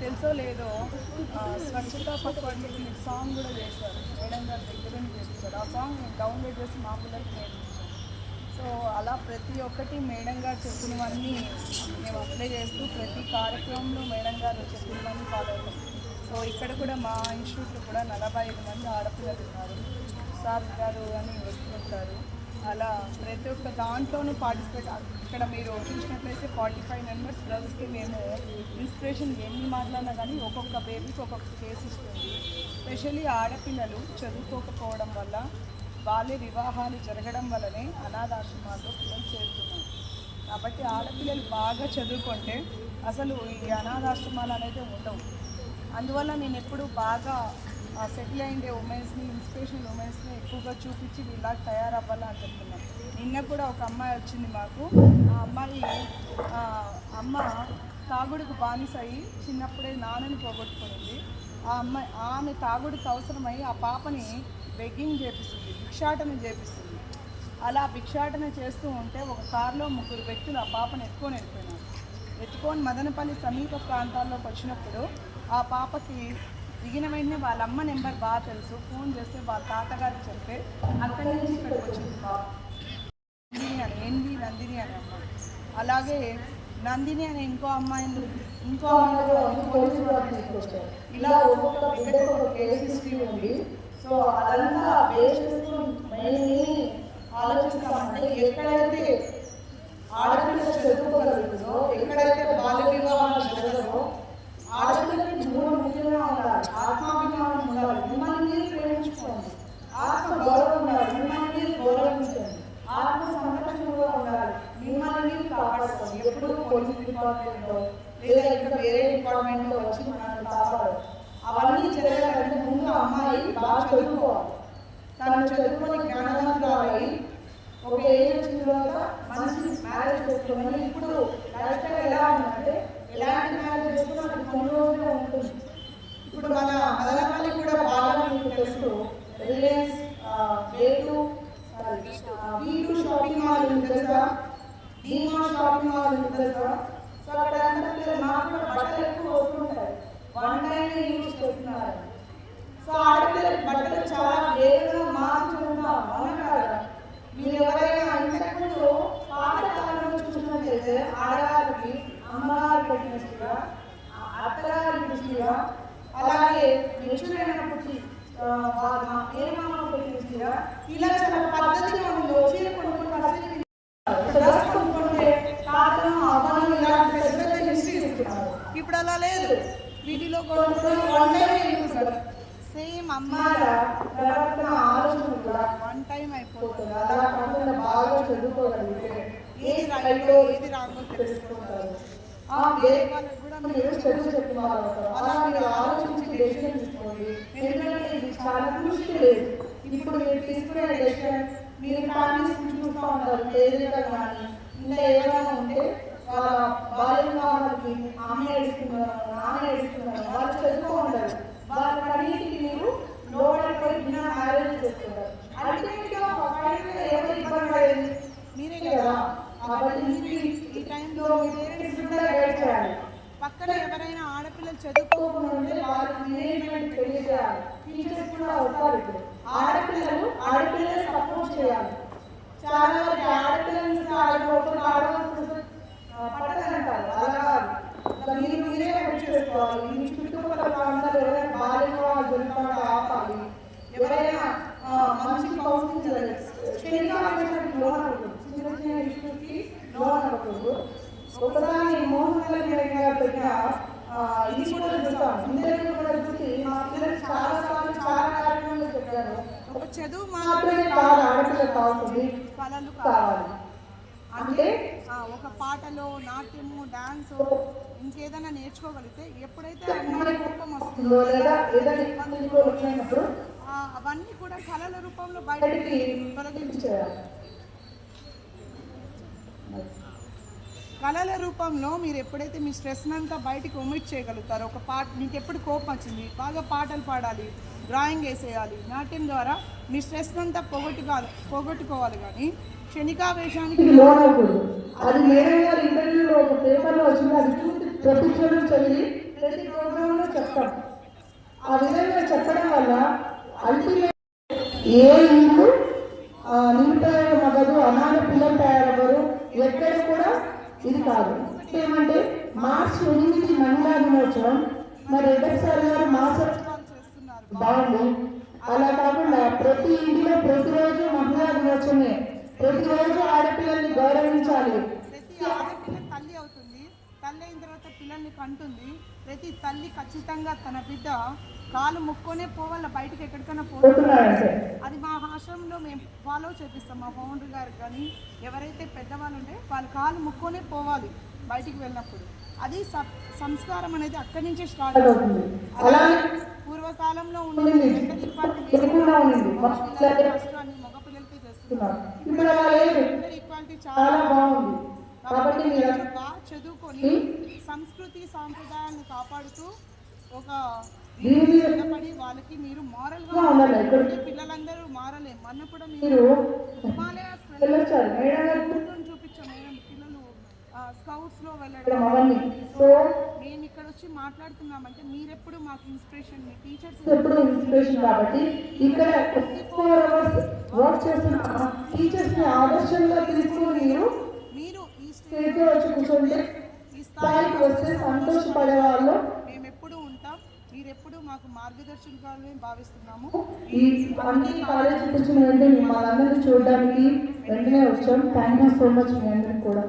తెలుసో లేదో స్వచ్ఛత పక్కవాడికి మీరు సాంగ్ కూడా చేశారు, మేడం గారి దగ్గర నుంచి చేస్తారు. ఆ సాంగ్ నేను డౌన్లోడ్ చేసి మా పిల్లలకి నేర్పించాను. సో అలా ప్రతి ఒక్కటి మేడం గారు చెప్పినవన్నీ మేము అప్లై చేస్తూ ప్రతి కార్యక్రమంలో మేడం గారు చెప్పినవన్నీ ఫాలో అవుతాం. సో ఇక్కడ కూడా మా ఇన్స్టిట్యూట్లో కూడా 45 మంది ఆడపిల్లలు ఉన్నారు. సార్ గారు అని వస్తుంటారు. అలా ప్రతి ఒక్క దాంట్లోనూ పార్టిసిపేట్. ఇక్కడ మీరు చూసినట్లయితే 45 మెంబర్స్ గర్ల్స్కి మేము ఇన్స్పిరేషన్ ఎన్ని మాట్లాడినా కానీ ఒక్కొక్క బేబీకి ఒక్కొక్క కేసు ఇస్తుంది. స్పెషల్లీ ఆడపిల్లలు చదువుకోకపోవడం వల్ల బాల్య వివాహాలు జరగడం వల్లనే అనాథాశ్రమాల్లో పిల్లలు చేరుతున్నారు. కాబట్టి ఆడపిల్లలు బాగా చదువుకుంటే అసలు ఈ అనాథాశ్రమాలు అనేది ఉండవు. అందువల్ల నేను ఎప్పుడు బాగా సెటిల్ అయ్యే ఉమెన్స్ని, ఇన్స్పిరేషనల్ ఉమెన్స్ని ఎక్కువగా చూపించి వీళ్ళకి తయారవ్వాలని చెప్తున్నాను. నిన్న కూడా ఒక అమ్మాయి వచ్చింది మాకు. ఆ అమ్మాయి అమ్మ తాగుడుకు బానిస అయ్యి చిన్నప్పుడే నాన్నని పోగొట్టుకునింది. ఆమె తాగుడికి అవసరమై ఆ పాపని బెగ్గింగ్ చేపిస్తుంది, భిక్షాటన చేపిస్తుంది. అలా భిక్షాటన చేస్తూ ఉంటే ఒక కారులో 3 వ్యక్తులు ఆ పాపను ఎత్తుకొని మదనపల్లి సమీప ప్రాంతాల్లోకి వచ్చినప్పుడు ఆ పాపకి దిగిన వెంటనే వాళ్ళ అమ్మ నెంబర్ బాగా తెలుసు. ఫోన్ చేస్తే వాళ్ళ తాతగారికి చెప్తే అక్కడి నుంచి ఇక్కడికి వచ్చింది పాప. నందిని అనే అమ్మాయి. అలాగే నందిని అనే ఇంకో అమ్మాయి పోలీసు వాళ్ళు తీసుకొచ్చారు. ఇలా ఒక్కొక్క బిడ్డకు ఒక కేసు హిస్టరీ ఉంది. సో అదంతా ఆలోచిస్తామంటే ఎక్కడైతే ఆడపిల్లలు చదువుకోగలుగుతుందో, ఎక్కడైతే బాల్య వివాహాలు జరగదో, ఆడపిల్లలకి 3 ముఖ్యంగా ఉండాలి. ఆత్మాభిమానం ఉండాలి, మిమ్మల్ని మీరు ప్రేమించుకోండి. ఆత్మ గౌరవం ఉండాలి, మిమ్మల్ని మీరు గౌరవించండి. ఆత్మ సంరక్షణ కూడా ఉండాలి, మిమ్మల్ని మీరు కాపాడుకోండి. ఎప్పుడు పోలీస్ డిపార్ట్మెంట్లో లేదా ఇంకా వేరే డిపార్ట్మెంట్లో వచ్చి మనల్ని కాపాడాలి. అవన్నీ జరగాలంటే ముందు అమ్మాయి బాగా చదువుకోవాలి. తను చదువుకొని జ్ఞానవంతురాలై ఒక ఏజ్ వచ్చిన తర్వాత మంచి మ్యారేజ్ చేసుకోవాలి. ఇప్పుడు లైఫ్ స్టైల్ ఎలా ఉందంటే ఎలాంటి మ్యారేజ్ చేసుకున్నా అది కొన్ని రోజులే ఉంటుంది. ఇప్పుడు మన మదనపల్లి కూడా బాగా మీకు తెలుసు, రిలయన్స్ V2 షాపింగ్ మాల్ ఉంది తెలుసా, డిమార్ట్ షాపింగ్ మాల్ ఉంది తెలుసా. సో అక్కడ అందరూ మాకు కూడా బట్టలు ఎక్కువ వస్తుంటాయి, 1 టైం యూజ్ చేస్తున్నారు. సో ఆడపిల్లలకి బట్టలు చాలా వేగంగా మార్చుకుంటాం. అవునా కాదా? మీరు ఎవరైనా ఇంతకుముందు పాతకాలంలో చూసినట్లయితే ఆడగారికి అమ్మగారు పెట్టినట్టుగా, అత్తగారు పెట్టినట్టుగా, అలాగే మెచ్చురైనప్పటికీ ఏమమ్మ పెట్టినట్టుగా, ఇలా చాలా పద్ధతిగా ఉంది. చీర కొనుక్కుంటే డ్రెస్ కొనుక్కుంటే తాతను అవ్వను ఇలాంటి పెద్ద పెద్ద హిస్టరీ ఇస్తున్నారు. ఇప్పుడు అలా లేదు. వీటిలో కొనుక్కుంటే 1 టైం యూజ్. సేమ్ అమ్మాయిల ప్రవర్తన ఆలోచన కూడా 1 టైం అయిపోతుంది. అలా కాకుండా బాగా చదువుకోగలిగితే ఏది రైటో ఏది రాంగో తెలుసుకుంటారు. వేరే వాళ్ళకి కూడా మీరు చదువు చెప్తున్నారు. అలా మీరు ఆలోచించి డెసిషన్ తీసుకోండి. ఎందుకంటే ఇది చాలా కృషి లేదు. ఇప్పుడు మీరు తీసుకునే డెసిషన్ మీరు ఫ్యామిలీస్ చూస్తూ ఉంటారు. పేదరికం కానీ ఇంకా ఏమైనా ఉంటే వాళ్ళ బాల్య వివాహాలకి అమ్మ ఏడుస్తున్నారు, నాన్న ఏడుస్తున్నారు, వాళ్ళు చదువుకో ఉంటారు. వాళ్ళన్నిటికి మీరు లోపలిపోయి బిన్నా మ్యారేజ్ చేస్తున్నారు. అల్టిమేట్గా ఎవరు ఇబ్బంది పడేది మీరే కదా. కాబట్టి మీరు ఈ టైంలో మీ పేరెంట్స్ కూడా గైడ్ చేయాలి. పక్కన ఎవరైనా ఆడపిల్లలు చదువుకోకుండా ఉంటే వాళ్ళకి మేనేజ్మెంట్ తెలియజేయాలి. టీచర్స్ కూడా వస్తారు. ఇప్పుడు ఆడపిల్లలు సపోర్ట్ చేయాలి. చాలా వరకు ఆడపిల్లలు పట్టదంటారు. అలా మీరే హెల్ప్ చేసుకోవాలి. మీ చుట్టుపక్కల ప్రాంతాలు ఎవరైనా బాల్య వివాహాలు జరుగుతుంటే ఆపాలి. ఎవరైనా మంచి కౌన్సిలింగ్ జరగాలి. లోన్ అవ్వకూడదు, చిన్న చిన్న ఇష్యూస్కి లోన్ అవ్వకూడదు. ఒకసారి మోహన్ కళ్యాణ్ గారు పెట్టిన ఇది కూడా చూస్తాం, ఇంటర్వ్యూ కూడా చూసి మా పిల్లలు చాలా కార్యక్రమాలు చెప్పారు. ఒక చదువు మాత్రమే కాదు, ఆడపిల్లలు కావాలి, కళలు కావాలి. అంటే ఒక పాటలో నాట్యము, డాన్స్, ఇంకేదైనా నేర్చుకోగలిగితే ఎప్పుడైతే అమ్మాయి కోపం వస్తుందో లేదా ఏదైనా ఇబ్బందులు వచ్చినప్పుడు అవన్నీ కూడా కళల రూపంలో బయటికి తొలగించారు. కళల రూపంలో మీరు ఎప్పుడైతే మీ స్ట్రెస్ అంతా బయటికి ఒమిట్ చేయగలుగుతారో, ఒక పాట మీకు ఎప్పుడు కోపం వచ్చింది బాగా పాటలు పాడాలి, డ్రాయింగ్ వేసేయాలి, నాట్యం ద్వారా మీ స్ట్రెస్ అంతా పోగొట్టుకోవాలి. కానీ క్షణికావేశానికి లోనకూడదు. అది మేడం గారు ఇంటర్వ్యూలో ఒక పేపర్లో వచ్చింది, అది చూసి ప్రతిక్షణం చదివి ప్రతి ప్రోగ్రాంలో చెప్తాం. ఆ విధంగా చెప్పడం వల్ల అల్టిమేట్ ఏ ఇల్లు నిరుపయోగం అవ్వదు, అనాథ పిల్లలు తయారవ్వరు, ఎక్కడ కూడా ఇది కాదు. ఏమంటే మార్చి 8 మహిళా దినోత్సవం, మరి రెడ్డి సార్ గారు మాసోత్సవాలు చేస్తున్నారు, బాగుంది. అలా కాకుండా ప్రతి ఇంటిలో ప్రతిరోజు మహిళా దినోత్సవమే, ప్రతిరోజు ఆడపిల్లల్ని గౌరవించాలి. ప్రతి ఆడపిల్ల తల్లి అవుతుంది, తల్లి అయిన తర్వాత పిల్లల్ని కంటుంది. ప్రతి తల్లి ఖచ్చితంగా తన బిడ్డ కాలు ముక్కొనే పోవాల, బయటకు ఎక్కడికైనా పోతున్నారంటే అది మా ఆశ్రమంలో మేము ఫాలో చేపిస్తాం. మా ఫౌండర్ గారు కానీ ఎవరైతే పెద్దవాళ్ళు ఉంటే వాళ్ళు కాలు ముక్కొనే పోవాలి బయటికి వెళ్ళినప్పుడు. అది సంస్కారం అనేది అక్కడి నుంచే స్టార్ట్ అవుతుంది. అలాగే పూర్వకాలంలో ఉండేది రాష్ట్రాన్ని మగ పిల్లలకే చేస్తున్నారు. ఈక్వాలిటీ చాలా బాగుంది. కాబట్టి బాగా చదువుకొని సంస్కృతి సాంప్రదాయాలను కాపాడుతూ ఒక నిలబడి వాళ్ళకి మీరు మారల్ గా ఉండాలి. పిల్లలందరూ మారలే, మొన్న కూడా మీరు హిమాలయాస్ చూపించాం. పిల్లలు స్కౌట్స్ లో వెళ్ళడం. సో మేము ఇక్కడ వచ్చి మాట్లాడుతున్నామంటే మీరెప్పుడు మాకు ఇన్స్పిరేషన్, మీ టీచర్స్ ఎప్పుడు ఇన్స్పిరేషన్. కాబట్టి ఇక్కడ 4 hours వర్క్ చేస్తున్న టీచర్స్ ని ఆదర్శంగా తీసుకుని మీరు ఈ స్టేజ్ వచ్చి కూర్చుంటే ఈ స్థాయికి వస్తే సంతోషపడే వాళ్ళు మేము ఎప్పుడు ఉంటాం. మీరెప్పుడు మాకు మార్గదర్శకులుగా భావిస్తున్నాము. ఈ అన్ని కాలేజీ కూర్చుని వెంటనే మనందరినీ చూడడానికి వెంటనే వచ్చాం. థ్యాంక్ యూ సో మచ్ మీ అందరికి కూడా.